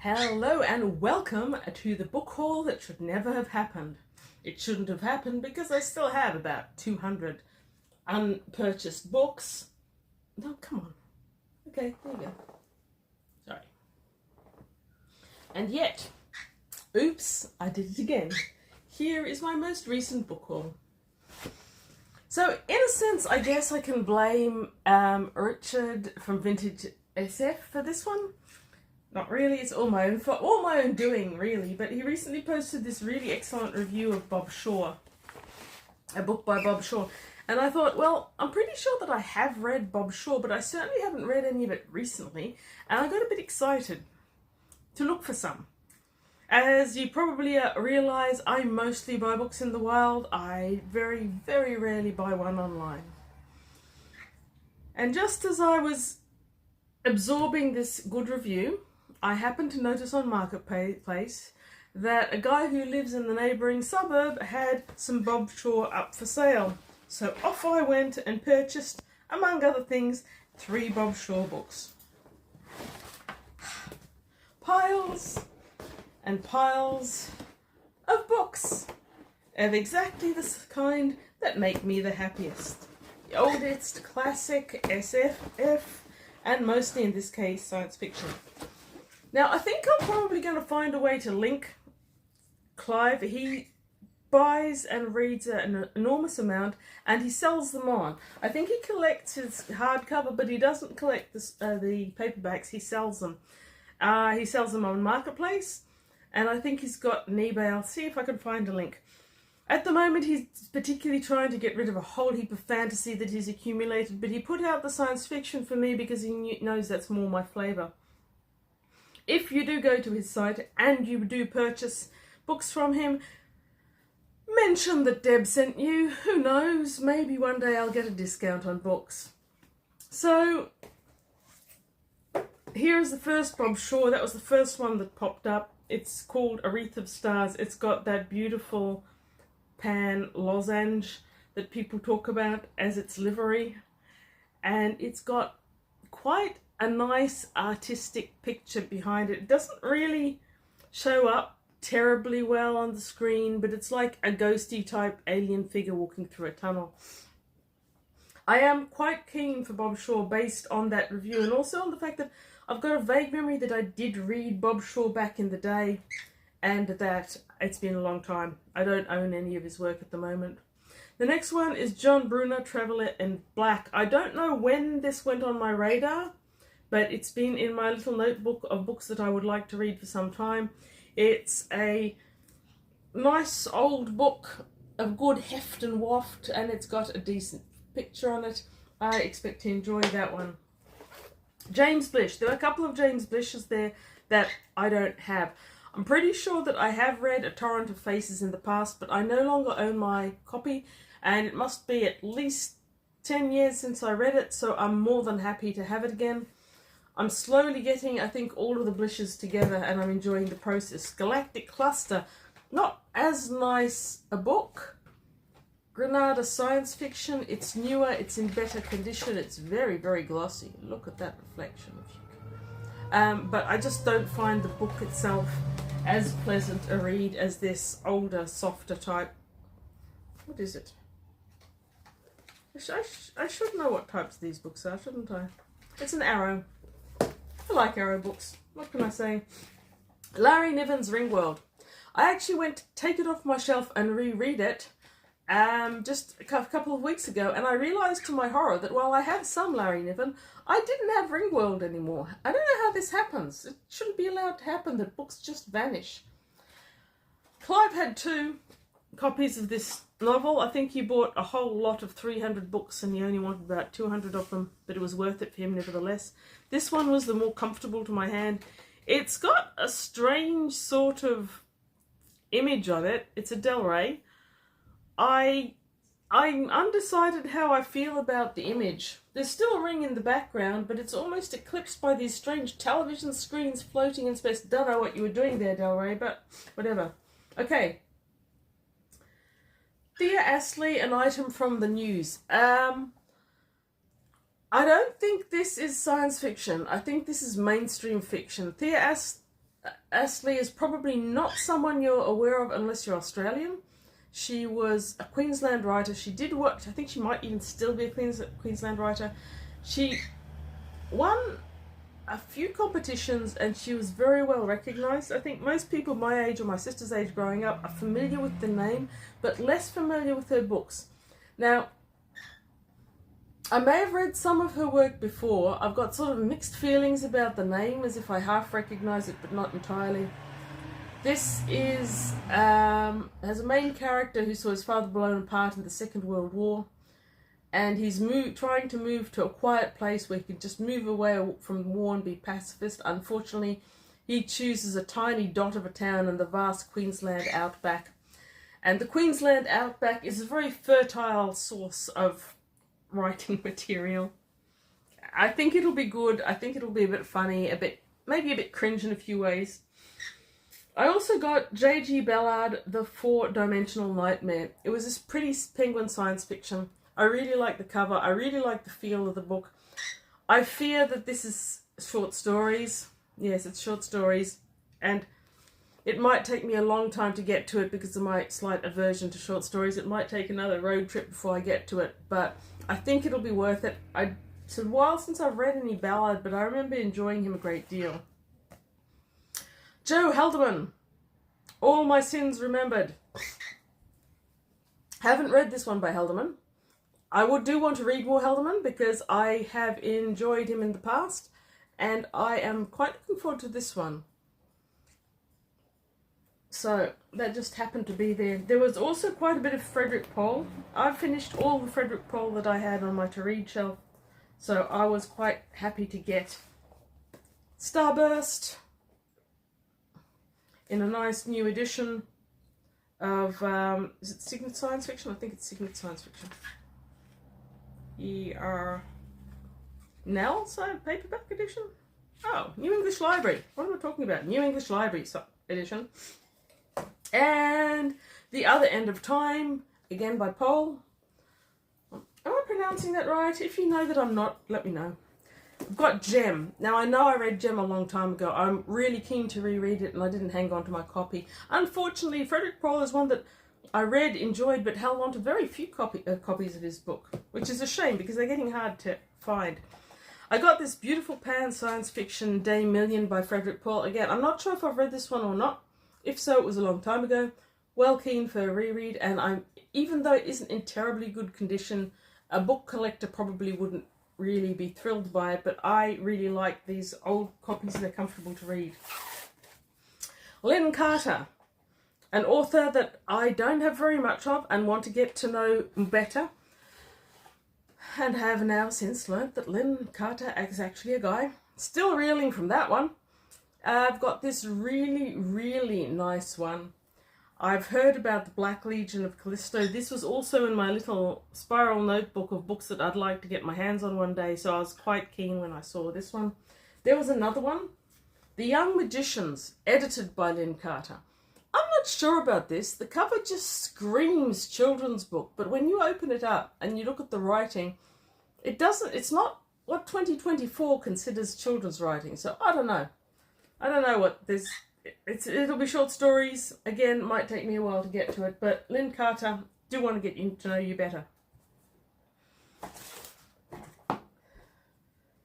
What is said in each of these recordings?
Hello and welcome to the book haul that should never have happened. It shouldn't have happened because I still have about 200 unpurchased books. No, come on. Okay, there you go. Sorry. And yet, oops, I did it again. Here is my most recent book haul. So, in a sense, I guess I can blame Richard from Vintage SF for this one. Not really, it's all my own doing, really. But he recently posted this really excellent review of Bob Shaw, a book by Bob Shaw. And I thought, well, I'm pretty sure that I have read Bob Shaw, but I certainly haven't read any of it recently. And I got a bit excited to look for some. As you probably realise, I mostly buy books in the wild. I very, very rarely buy one online. And just as I was absorbing this good review, I happened to notice on Marketplace that a guy who lives in the neighbouring suburb had some Bob Shaw up for sale. So off I went and purchased, among other things, 3 Bob Shaw books. Piles and piles of books of exactly the kind that make me the happiest. The oldest classic SF, and mostly in this case science fiction. Now I think I'm probably going to find a way to link Clive. He buys and reads an enormous amount and he sells them on. I think he collects his hardcover, but he doesn't collect the paperbacks, he sells them. He sells them on Marketplace. And I think he's got an eBay. I'll see if I can find a link. At the moment, he's particularly trying to get rid of a whole heap of fantasy that he's accumulated, but he put out the science fiction for me because he knows that's more my flavour. If you do go to his site and you do purchase books from him, mention that Deb sent you. Who knows, maybe one day I'll get a discount on books. So, here is the first Bob Shaw. That was the first one that popped up. It's called A Wreath of Stars. It's got that beautiful pan lozenge that people talk about as its livery. And it's ghot quite a nice artistic picture behind it. It doesn't really show up terribly well on the screen, but it's like a ghosty type alien figure walking through a tunnel. I am quite keen for Bob Shaw based on that review, and also on the fact that I've got a vague memory that I did read Bob Shaw back in the day, and that it's been a long time. I don't own any of his work at the moment. The next one is John Brunner, Traveller in Black. I don't know when this went on my radar, but it's been in my little notebook of books that I would like to read for some time. It's a nice old book of good heft and waft, and it's got a decent picture on it. I expect to enjoy that one. James Blish. There are a couple of James Blishes there that I don't have. I'm pretty sure that I have read A Torrent of Faces in the past, but I no longer own my copy, and it must be at least 10 years since I read it, so I'm more than happy to have it again. I'm slowly getting, I think, all of the Blishes together, and I'm enjoying the process. Galactic Cluster. Not as nice a book. Granada science fiction. It's newer, it's in better condition, it's very, very glossy. Look at that reflection. But I just don't find the book itself as pleasant a read as this older, softer type. What is it? I should know what types these books are, shouldn't I? It's an Arrow. I like Arrow books. What can I say? Larry Niven's Ringworld. I actually went to take it off my shelf and reread it just a couple of weeks ago, and I realised to my horror that while I have some Larry Niven, I didn't have Ringworld anymore. I don't know how this happens. It shouldn't be allowed to happen, that books just vanish. Clive had 2 copies of this novel. I think he bought a whole lot of 300 books and he only wanted about 200 of them, but it was worth it for him nevertheless. This one was the more comfortable to my hand. It's got a strange sort of image on it. It's a Del Rey. I'm undecided how I feel about the image. There's still a ring in the background, but it's almost eclipsed by these strange television screens floating in space. Don't know what you were doing there, Del Rey, but whatever. Okay. Thea Astley, An Item from the News. I don't think this is science fiction. I think this is mainstream fiction. Thea Astley is probably not someone you're aware of unless you're Australian. She was a Queensland writer. She did what I think she might even still be a Queensland writer. She won a few competitions and she was very well recognised. I think most people my age or my sister's age growing up are familiar with the name, but less familiar with her books. Now, I may have read some of her work before. I've got sort of mixed feelings about the name, as if I half recognise it but not entirely. This is has a main character who saw his father blown apart in the Second World War, and he's trying to move to a quiet place where he can just move away from the war and be pacifist. Unfortunately, he chooses a tiny dot of a town in the vast Queensland outback. And the Queensland outback is a very fertile source of writing material. I think it'll be good. I think it'll be a bit funny, maybe a bit cringe in a few ways. I also got J.G. Ballard, The Four-Dimensional Nightmare. It was this pretty penguin science fiction. I really like the cover. I really like the feel of the book. I fear that this is short stories. Yes, it's short stories. And it might take me a long time to get to it because of my slight aversion to short stories. It might take another road trip before I get to it. But I think it'll be worth it. It's a while since I've read any Ballard, but I remember enjoying him a great deal. Joe Haldeman, All My Sins Remembered. Haven't read this one by Haldeman. I do want to read more Haldeman because I have enjoyed him in the past, and I am quite looking forward to this one. So that just happened to be there. There was also quite a bit of Frederik Pohl. I've finished all the Frederik Pohl that I had on my to read shelf, so I was quite happy to get Starburst in a nice new edition of, is it Signet Science Fiction? I think it's Signet Science Fiction. E.R. Nell's paperback edition? Oh, New English Library. What am I talking about? New English Library edition. And The Other End of Time, again by Pohl. Am I pronouncing that right? If you know that I'm not, let me know. I've got Gem. Now, I know I read Gem a long time ago. I'm really keen to reread it, and I didn't hang on to my copy. Unfortunately, Frederik Pohl is one that I read, enjoyed, but held on to very few copies of his book, which is a shame because they're getting hard to find. I got this beautiful pan science fiction, Day Million by Frederik Pohl. Again, I'm not sure if I've read this one or not. If so, it was a long time ago. Well keen for a reread, and even though it isn't in terribly good condition, a book collector probably wouldn't really be thrilled by it, but I really like these old copies. They're comfortable to read. Lynn Carter, an author that I don't have very much of and want to get to know better, and have now since learnt that Lynn Carter is actually a guy. Still reeling from that one. I've got this really, really nice one. I've heard about the Black Legion of Callisto. This was also in my little spiral notebook of books that I'd like to get my hands on one day, so I was quite keen when I saw this one. There was another one, The Young Magicians, edited by Lynn Carter. I'm not sure about this. The cover just screams children's book, but when you open it up and you look at the writing, it's not what 2024 considers children's writing, so I don't know. I don't know what this... It'll be short stories. Again, it might take me a while to get to it, but Lynn Carter, do want to get to know you better.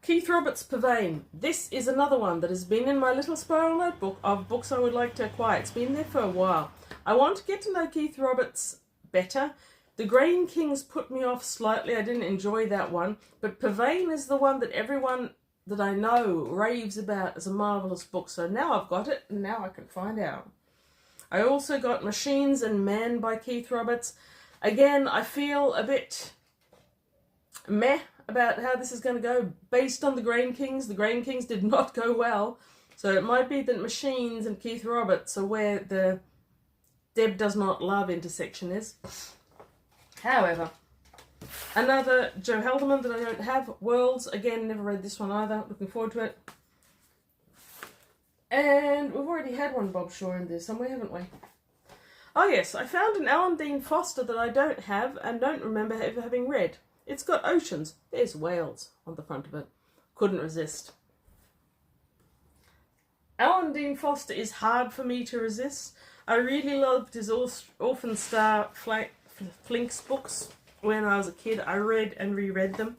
Keith Roberts' Purveyne. This is another one that has been in my little spiral notebook of books I would like to acquire. It's been there for a while. I want to get to know Keith Roberts better. The Grain Kings put me off slightly. I didn't enjoy that one, but Purveyne is the one that everyone that I know raves about as a marvellous book. So now I've got it, and now I can find out. I also got Machines and Men by Keith Roberts. Again, I feel a bit meh about how this is going to go. Based on the Grain Kings did not go well. So it might be that Machines and Keith Roberts are where the Deb does not love intersection is. However, another Joe Haldeman that I don't have, Worlds. Again, never read this one either. Looking forward to it. And we've already had one Bob Shaw in there somewhere, haven't we? Oh yes, I found an Alan Dean Foster that I don't have and don't remember ever having read. It's got oceans. There's whales on the front of it. Couldn't resist. Alan Alan Dean Foster is hard for me to resist. I really loved his Orphan Star Flinks books when I was a kid. I read and reread them.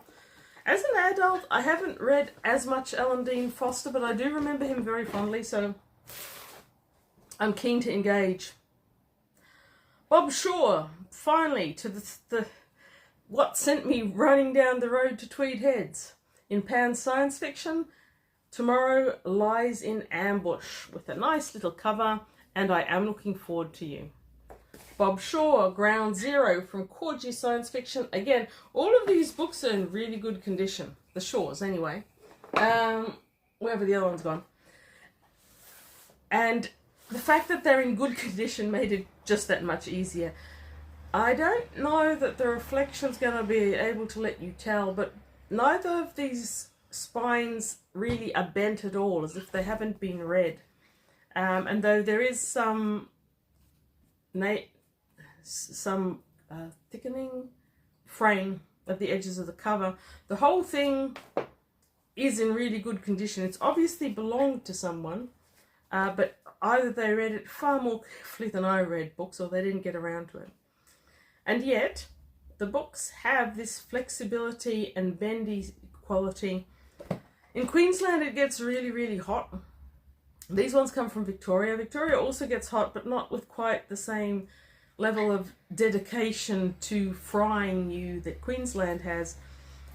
As an adult, I haven't read as much Alan Dean Foster, but I do remember him very fondly, so I'm keen to engage. Bob Shaw, finally, to the what sent me running down the road to Tweed Heads. In Pan Science Fiction, Tomorrow Lies in Ambush, with a nice little cover, and I am looking forward to you. Bob Shaw, Ground Zero from Corgi Science Fiction. Again, all of these books are in really good condition. The Shaws, anyway. Wherever the other one's gone. And the fact that they're in good condition made it just that much easier. I don't know that the reflection's going to be able to let you tell, but neither of these spines really are bent at all, as if they haven't been read. And though there is some thickening frame at the edges of the cover, the whole thing is in really good condition. It's obviously belonged to someone, but either they read it far more carefully than I read books, or they didn't get around to it. And yet, the books have this flexibility and bendy quality. In Queensland, it gets really, really hot. These ones come from Victoria. Victoria also gets hot, but not with quite the same level of dedication to frying you that Queensland has.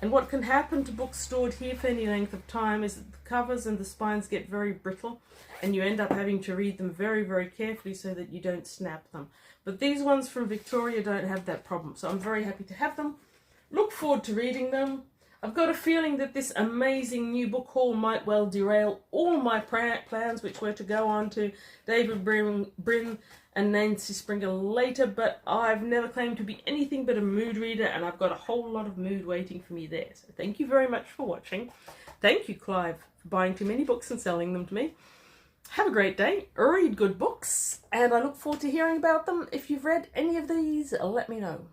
And what can happen to books stored here for any length of time is that the covers and the spines get very brittle, and you end up having to read them very, very carefully so that you don't snap them. But these ones from Victoria don't have that problem, so I'm very happy to have them. Look forward to reading them. I've got a feeling that this amazing new book haul might well derail all my plans, which were to go on to David Brin and Nancy Springer later, but I've never claimed to be anything but a mood reader, and I've got a whole lot of mood waiting for me there. So thank you very much for watching. Thank you, Clive, for buying too many books and selling them to me. Have a great day, read good books, and I look forward to hearing about them. If you've read any of these, let me know.